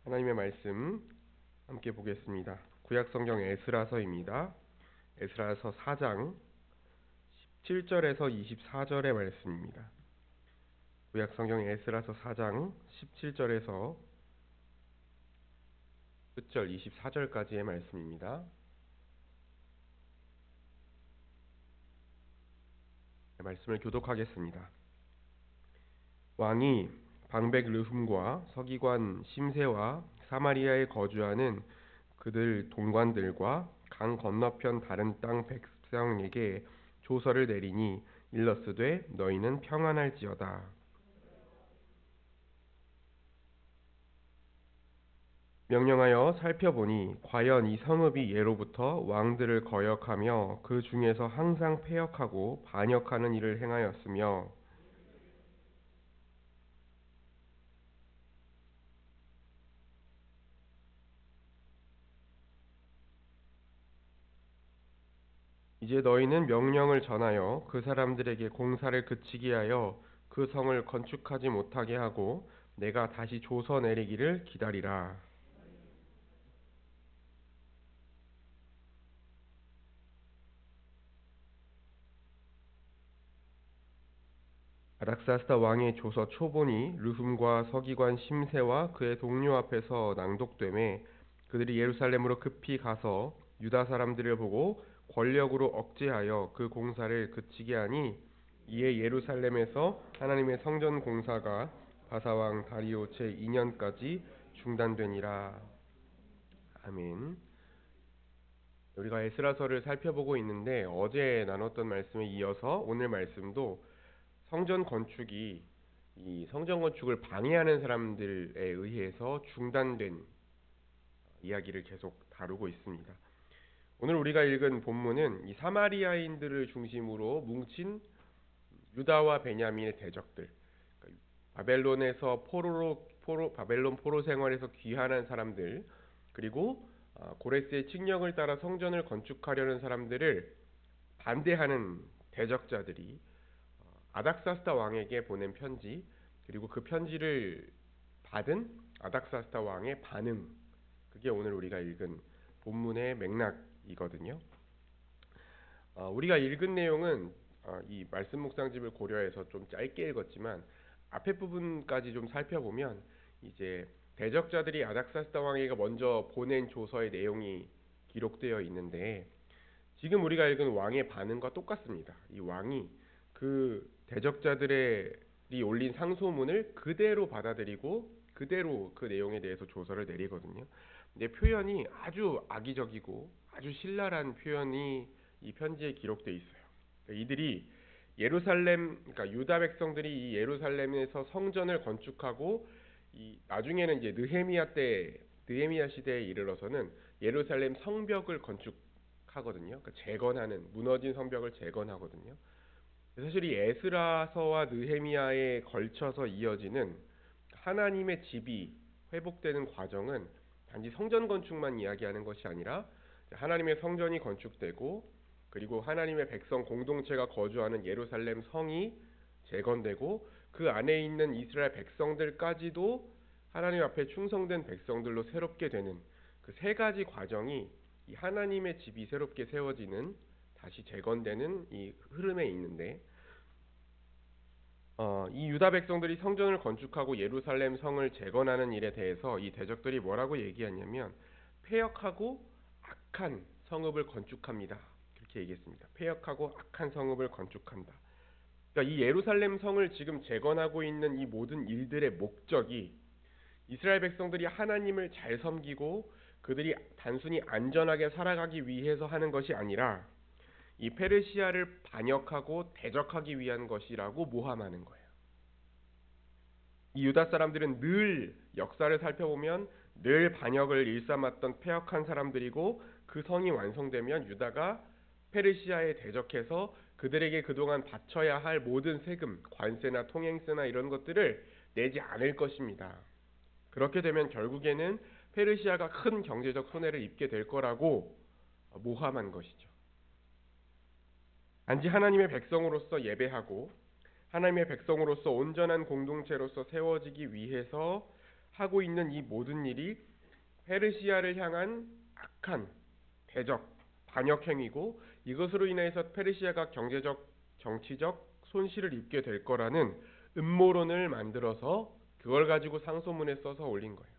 하나님의 말씀 함께 보겠습니다. 구약 성경 에스라서입니다. 에스라서 4장 17절에서 24절의 말씀입니다. 구약 성경 에스라서 4장 17절에서 끝절 24절까지의 말씀입니다. 말씀을 교독하겠습니다. 왕이 방백 르훔과 서기관 심세와 사마리아에 거주하는 그들 동관들과 강 건너편 다른 땅 백성에게 조서를 내리니 일러스되 너희는 평안할지어다. 명령하여 살펴보니 과연 이 성읍이 예로부터 왕들을 거역하며 그 중에서 항상 패역하고 반역하는 일을 행하였으며 이제 너희는 명령을 전하여 그 사람들에게 공사를 그치게 하여 그 성을 건축하지 못하게 하고 내가 다시 조서 내리기를 기다리라. 아닥사스다 왕의 조서 초본이 르훔과 서기관 심세와 그의 동료 앞에서 낭독되매 그들이 예루살렘으로 급히 가서 유다 사람들을 보고 권력으로 억제하여 그 공사를 그치게 하니 이에 예루살렘에서 하나님의 성전 공사가 바사왕 다리오 제2년까지 중단되니라. 아멘. 우리가 에스라서를 살펴보고 있는데 어제 나눴던 말씀에 이어서 오늘 말씀도 성전 건축이 이 성전 건축을 방해하는 사람들에 의해서 중단된 이야기를 계속 다루고 있습니다. 오늘 우리가 읽은 본문은 이 사마리아인들을 중심으로 뭉친 유다와 베냐민의 대적들, 그러니까 바벨론에서 바벨론 포로 생활에서 귀환한 사람들, 그리고 고레스의 칙령을 따라 성전을 건축하려는 사람들을 반대하는 대적자들이 아닥사스다 왕에게 보낸 편지, 그리고 그 편지를 받은 아닥사스다 왕의 반응, 그게 오늘 우리가 읽은 본문의 맥락이거든요. 우리가 읽은 내용은 이 말씀 묵상집을 고려해서 좀 짧게 읽었지만 앞에 부분까지 좀 살펴보면 이제 대적자들이 아닥사스다 왕에게 먼저 보낸 조서의 내용이 기록되어 있는데 지금 우리가 읽은 왕의 반응과 똑같습니다. 이 왕이 그 대적자들이 올린 상소문을 그대로 받아들이고 그대로 그 내용에 대해서 조서를 내리거든요. 근데 표현이 아주 악의적이고 아주 신랄한 표현이 이 편지에 기록되어 있어요. 그러니까 이들이 그러니까 유다 백성들이 이 예루살렘에서 성전을 건축하고 이 나중에는 이제 느헤미야 시대에 이르러서는 예루살렘 성벽을 건축하거든요. 그러니까 재건하는 무너진 성벽을 재건하거든요. 사실 이 에스라서와 느헤미야에 걸쳐서 이어지는 하나님의 집이 회복되는 과정은 단지 성전 건축만 이야기하는 것이 아니라 하나님의 성전이 건축되고 그리고 하나님의 백성 공동체가 거주하는 예루살렘 성이 재건되고 그 안에 있는 이스라엘 백성들까지도 하나님 앞에 충성된 백성들로 새롭게 되는 그 세 가지 과정이 이 하나님의 집이 새롭게 세워지는 다시 재건되는 이 흐름에 있는데 이 유다 백성들이 성전을 건축하고 예루살렘 성을 재건하는 일에 대해서 이 대적들이 뭐라고 얘기하냐면 패역하고 악한 성읍을 건축합니다. 그렇게 얘기했습니다. 패역하고 악한 성읍을 건축한다. 그러니까 이 예루살렘 성을 지금 재건하고 있는 이 모든 일들의 목적이 이스라엘 백성들이 하나님을 잘 섬기고 그들이 단순히 안전하게 살아가기 위해서 하는 것이 아니라 이 페르시아를 반역하고 대적하기 위한 것이라고 모함하는 거예요. 이 유다 사람들은 늘 역사를 살펴보면 늘 반역을 일삼았던 패역한 사람들이고 그 성이 완성되면 유다가 페르시아에 대적해서 그들에게 그동안 바쳐야 할 모든 세금, 관세나 통행세나 이런 것들을 내지 않을 것입니다. 그렇게 되면 결국에는 페르시아가 큰 경제적 손해를 입게 될 거라고 모함한 것이죠. 단지 하나님의 백성으로서 예배하고 하나님의 백성으로서 온전한 공동체로서 세워지기 위해서 하고 있는 이 모든 일이 페르시아를 향한 악한 대적, 반역 행위고 이것으로 인해서 페르시아가 경제적, 정치적 손실을 입게 될 거라는 음모론을 만들어서 그걸 가지고 상소문에 써서 올린 거예요.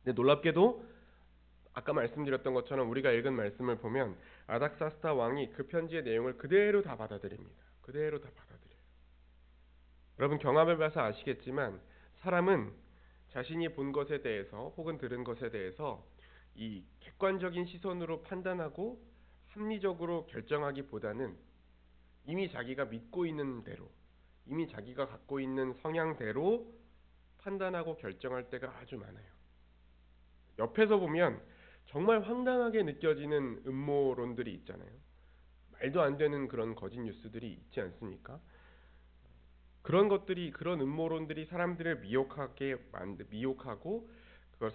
근데 놀랍게도 아까 말씀드렸던 것처럼 우리가 읽은 말씀을 보면 아닥사스다 왕이 그 편지의 내용을 그대로 다 받아들입니다. 그대로 다 받아들여요. 여러분 경험해 봐서 아시겠지만 사람은 자신이 본 것에 대해서 혹은 들은 것에 대해서 이 객관적인 시선으로 판단하고 합리적으로 결정하기보다는 이미 자기가 믿고 있는 대로, 이미 자기가 갖고 있는 성향대로 판단하고 결정할 때가 아주 많아요. 옆에서 보면 정말 황당하게 느껴지는 음모론들이 있잖아요. 말도 안 되는 그런 거짓 뉴스들이 있지 않습니까? 그런 것들이, 그런 음모론들이 사람들을 미혹하고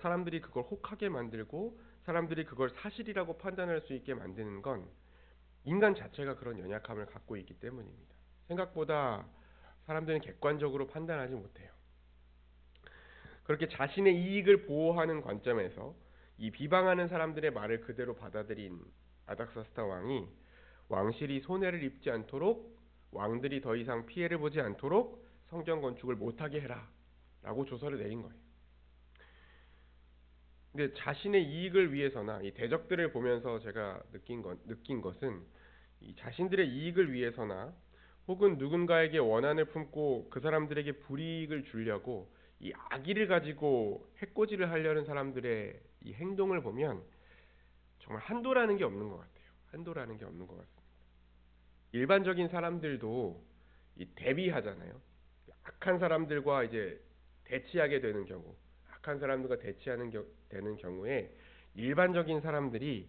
사람들이 그걸 혹하게 만들고 사람들이 그걸 사실이라고 판단할 수 있게 만드는 건 인간 자체가 그런 연약함을 갖고 있기 때문입니다. 생각보다 사람들은 객관적으로 판단하지 못해요. 그렇게 자신의 이익을 보호하는 관점에서 이 비방하는 사람들의 말을 그대로 받아들인 아닥사스다 왕이 왕실이 손해를 입지 않도록 왕들이 더 이상 피해를 보지 않도록 성전 건축을 못하게 해라 라고 조서를 내린 거예요. 근데 자신의 이익을 위해서나 이 대적들을 보면서 제가 느낀 것은 이 자신들의 이익을 위해서나 혹은 누군가에게 원한을 품고 그 사람들에게 불이익을 주려고 이 악의를 가지고 해코지를 하려는 사람들의 이 행동을 보면 정말 한도라는 게 없는 것 같아요. 한도라는 게 없는 것 같습니다. 일반적인 사람들도 이 대비하잖아요. 악한 사람들과 이제 대치하게 되는 경우, 악한 사람들과 되는 경우에 일반적인 사람들이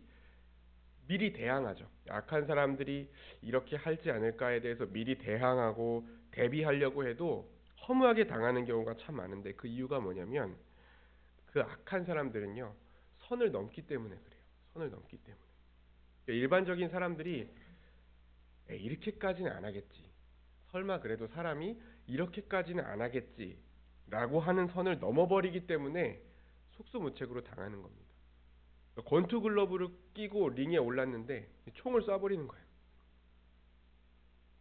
미리 대항하죠. 악한 사람들이 이렇게 할지 않을까에 대해서 미리 대항하고 대비하려고 해도 허무하게 당하는 경우가 참 많은데 그 이유가 뭐냐면 그 악한 사람들은요 선을 넘기 때문에 그래요. 선을 넘기 때문에. 일반적인 사람들이 이렇게까지는 안 하겠지. 설마 그래도 사람이 이렇게까지는 안 하겠지. 라고 하는 선을 넘어버리기 때문에 속수무책으로 당하는 겁니다. 권투 글러브를 끼고 링에 올랐는데 총을 쏴버리는 거예요.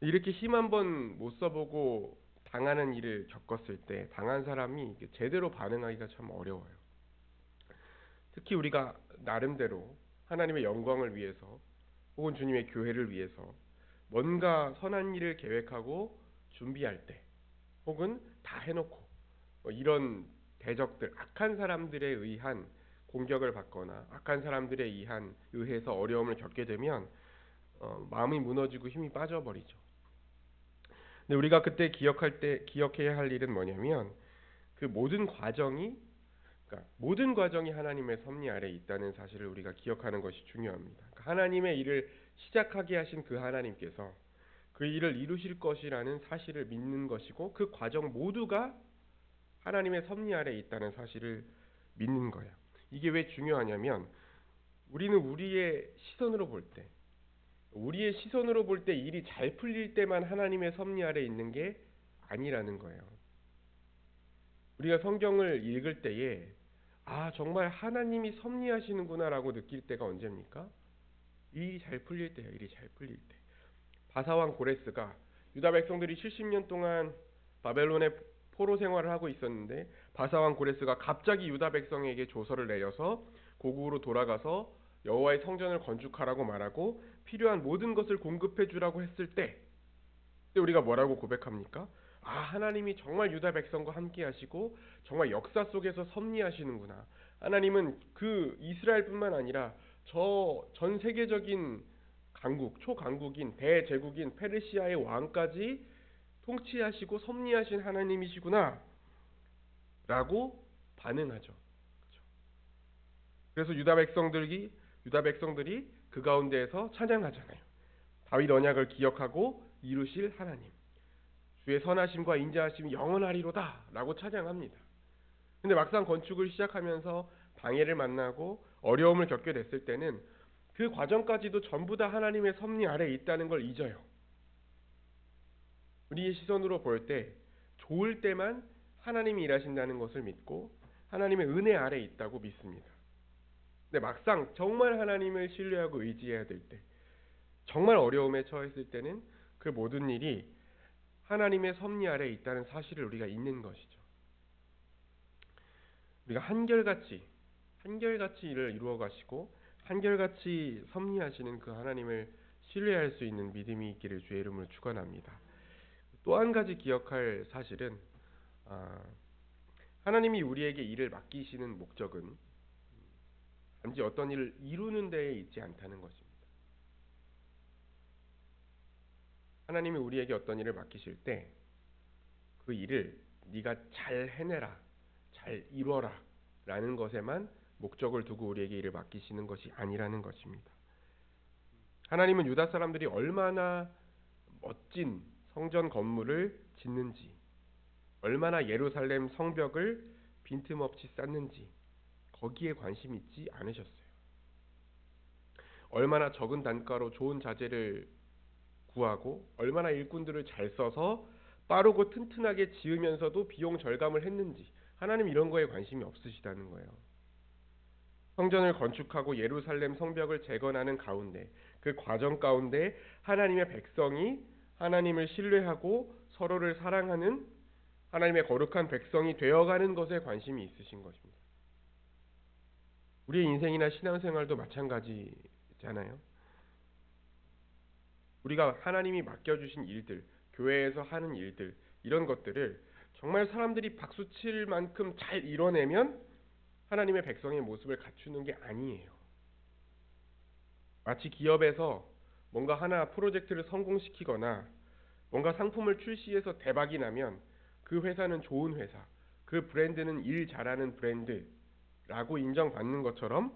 이렇게 힘 한번 못 써보고 당하는 일을 겪었을 때 당한 사람이 제대로 반응하기가 참 어려워요. 특히 우리가 나름대로 하나님의 영광을 위해서 혹은 주님의 교회를 위해서 뭔가 선한 일을 계획하고 준비할 때 혹은 다 해놓고 이런 대적들, 악한 사람들에 의한 공격을 받거나 악한 사람들에 의해서 어려움을 겪게 되면 마음이 무너지고 힘이 빠져버리죠. 근데 우리가 그때 기억해야 할 일은 뭐냐면 그 모든 과정이 하나님의 섭리 아래에 있다는 사실을 우리가 기억하는 것이 중요합니다. 그러니까 하나님의 일을 시작하게 하신 그 하나님께서 그 일을 이루실 것이라는 사실을 믿는 것이고 그 과정 모두가 하나님의 섭리 아래에 있다는 사실을 믿는 거예요. 이게 왜 중요하냐면 우리는 우리의 시선으로 볼 때 일이 잘 풀릴 때만 하나님의 섭리 아래에 있는 게 아니라는 거예요. 우리가 성경을 읽을 때에 정말 하나님이 섭리하시는구나라고 느낄 때가 언제입니까? 일이 잘 풀릴 때예요. 일이 잘 풀릴 때. 바사왕 고레스가 유다 백성들이 70년 동안 바벨론의 포로 생활을 하고 있었는데 바사왕 고레스가 갑자기 유다 백성에게 조서를 내려서 고국으로 돌아가서 여호와의 성전을 건축하라고 말하고 필요한 모든 것을 공급해 주라고 했을 때 그때 우리가 뭐라고 고백합니까? 하나님이 정말 유다 백성과 함께 하시고 정말 역사 속에서 섭리하시는구나. 하나님은 그 이스라엘뿐만 아니라 저 전 세계적인 초강국인 대제국인 페르시아의 왕까지 통치하시고 섭리하신 하나님이시구나 라고 반응하죠. 그렇죠? 그래서 유다 백성들이 그 가운데에서 찬양하잖아요. 다윗 언약을 기억하고 이루실 하나님, 주의 선하심과 인자하심이 영원하리로다 라고 찬양합니다. 근데 막상 건축을 시작하면서 방해를 만나고 어려움을 겪게 됐을 때는 그 과정까지도 전부 다 하나님의 섭리 아래에 있다는 걸 잊어요. 우리의 시선으로 볼 때 좋을 때만 하나님이 일하신다는 것을 믿고 하나님의 은혜 아래 있다고 믿습니다. 근데 막상 정말 하나님을 신뢰하고 의지해야 될 때, 정말 어려움에 처했을 때는 그 모든 일이 하나님의 섭리 아래 있다는 사실을 우리가 잊는 것이죠. 우리가 한결같이 일을 이루어 가시고 한결같이 섭리하시는 그 하나님을 신뢰할 수 있는 믿음이 있기를 주의 이름으로 축원합니다. 또 한 가지 기억할 사실은 하나님이 우리에게 일을 맡기시는 목적은 단지 어떤 일을 이루는 데에 있지 않다는 것입니다. 하나님이 우리에게 어떤 일을 맡기실 때 그 일을 네가 잘 해내라, 잘 이뤄라 라는 것에만 목적을 두고 우리에게 일을 맡기시는 것이 아니라는 것입니다. 하나님은 유다 사람들이 얼마나 멋진 성전 건물을 짓는지, 얼마나 예루살렘 성벽을 빈틈없이 쌓는지 거기에 관심 있지 않으셨어요. 얼마나 적은 단가로 좋은 자재를 구하고 얼마나 일꾼들을 잘 써서 빠르고 튼튼하게 지으면서도 비용 절감을 했는지 하나님 이런 거에 관심이 없으시다는 거예요. 성전을 건축하고 예루살렘 성벽을 재건하는 가운데, 그 과정 가운데 하나님의 백성이 하나님을 신뢰하고 서로를 사랑하는 하나님의 거룩한 백성이 되어가는 것에 관심이 있으신 것입니다. 우리의 인생이나 신앙생활도 마찬가지잖아요. 우리가 하나님이 맡겨주신 일들, 교회에서 하는 일들, 이런 것들을 정말 사람들이 박수칠 만큼 잘 이뤄내면 하나님의 백성의 모습을 갖추는 게 아니에요. 마치 기업에서 뭔가 하나 프로젝트를 성공시키거나 뭔가 상품을 출시해서 대박이 나면 그 회사는 좋은 회사, 그 브랜드는 일 잘하는 브랜드라고 인정받는 것처럼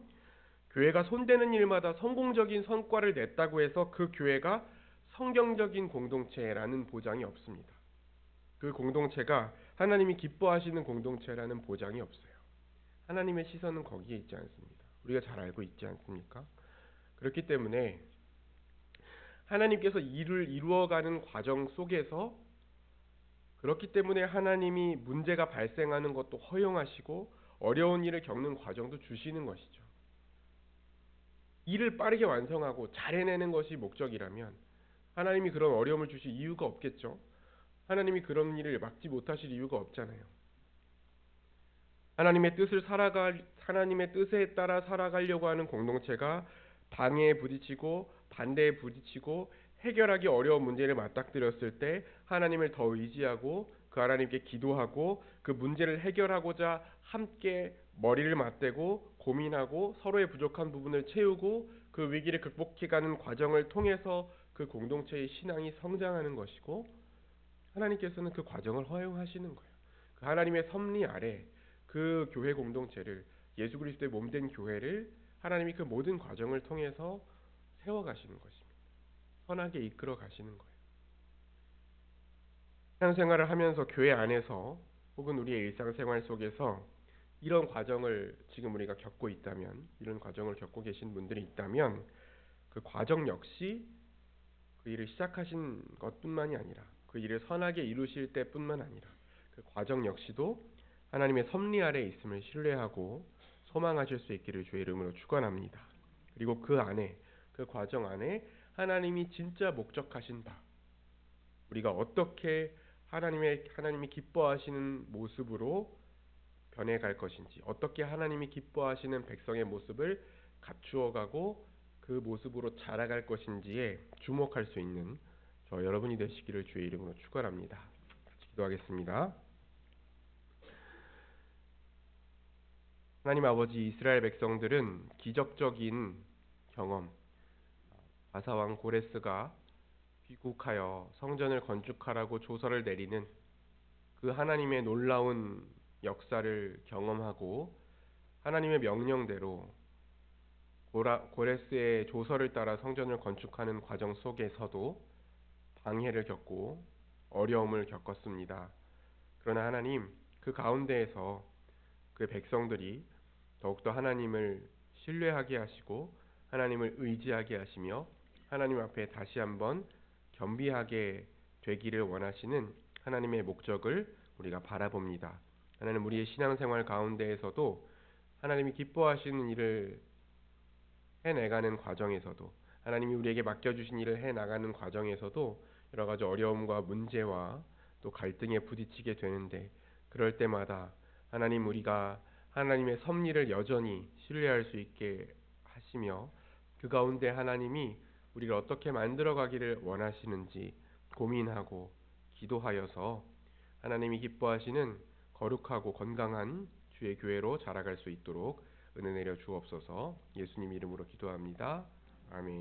교회가 손대는 일마다 성공적인 성과를 냈다고 해서 그 교회가 성경적인 공동체라는 보장이 없습니다. 그 공동체가 하나님이 기뻐하시는 공동체라는 보장이 없어요. 하나님의 시선은 거기에 있지 않습니다. 우리가 잘 알고 있지 않습니까? 그렇기 때문에 하나님께서 일을 이루어가는 과정 속에서 그렇기 때문에 하나님이 문제가 발생하는 것도 허용하시고 어려운 일을 겪는 과정도 주시는 것이죠. 일을 빠르게 완성하고 잘 해내는 것이 목적이라면 하나님이 그런 어려움을 주실 이유가 없겠죠. 하나님이 그런 일을 막지 못하실 이유가 없잖아요. 하나님의 뜻에 따라 살아가려고 하는 공동체가 방해에 부딪히고 반대에 부딪히고 해결하기 어려운 문제를 맞닥뜨렸을 때 하나님을 더 의지하고 그 하나님께 기도하고 그 문제를 해결하고자 함께 머리를 맞대고 고민하고 서로의 부족한 부분을 채우고 그 위기를 극복해가는 과정을 통해서 그 공동체의 신앙이 성장하는 것이고 하나님께서는 그 과정을 허용하시는 거예요. 그 하나님의 섭리 아래 그 교회 공동체를 예수 그리스도의 몸된 교회를 하나님이 그 모든 과정을 통해서 세워가시는 것입니다. 선하게 이끌어 가시는 거예요. 신앙생활을 하면서 교회 안에서 혹은 우리의 일상생활 속에서 이런 과정을 지금 우리가 겪고 있다면, 이런 과정을 겪고 계신 분들이 있다면 그 과정 역시 그 일을 시작하신 것뿐만이 아니라 그 일을 선하게 이루실 때뿐만 아니라 그 과정 역시도 하나님의 섭리 아래 있음을 신뢰하고 소망하실 수 있기를 주의 이름으로 축원합니다. 그리고 그 안에, 그 과정 안에 하나님이 진짜 목적하신 바, 우리가 어떻게 하나님이 기뻐하시는 모습으로 변해갈 것인지, 어떻게 하나님이 기뻐하시는 백성의 모습을 갖추어가고 그 모습으로 자라갈 것인지에 주목할 수 있는 저 여러분이 되시기를 주의 이름으로 축원합니다. 같이 기도하겠습니다. 하나님 아버지, 이스라엘 백성들은 기적적인 경험, 바사왕 고레스가 귀국하여 성전을 건축하라고 조서를 내리는 그 하나님의 놀라운 역사를 경험하고 하나님의 명령대로 고레스의 조서를 따라 성전을 건축하는 과정 속에서도 방해를 겪고 어려움을 겪었습니다. 그러나 하나님, 그 가운데에서 그 백성들이 더욱더 하나님을 신뢰하게 하시고 하나님을 의지하게 하시며 하나님 앞에 다시 한번 겸비하게 되기를 원하시는 하나님의 목적을 우리가 바라봅니다. 하나님 우리의 신앙생활 가운데에서도 하나님이 기뻐하시는 일을 해내가는 과정에서도 하나님이 우리에게 맡겨주신 일을 해나가는 과정에서도 여러 가지 어려움과 문제와 또 갈등에 부딪히게 되는데 그럴 때마다 하나님 우리가 하나님의 섭리를 여전히 신뢰할 수 있게 하시며 그 가운데 하나님이 우리를 어떻게 만들어가기를 원하시는지 고민하고 기도하여서 하나님이 기뻐하시는 거룩하고 건강한 주의 교회로 자라갈 수 있도록 은혜 내려 주옵소서. 예수님 이름으로 기도합니다. 아멘.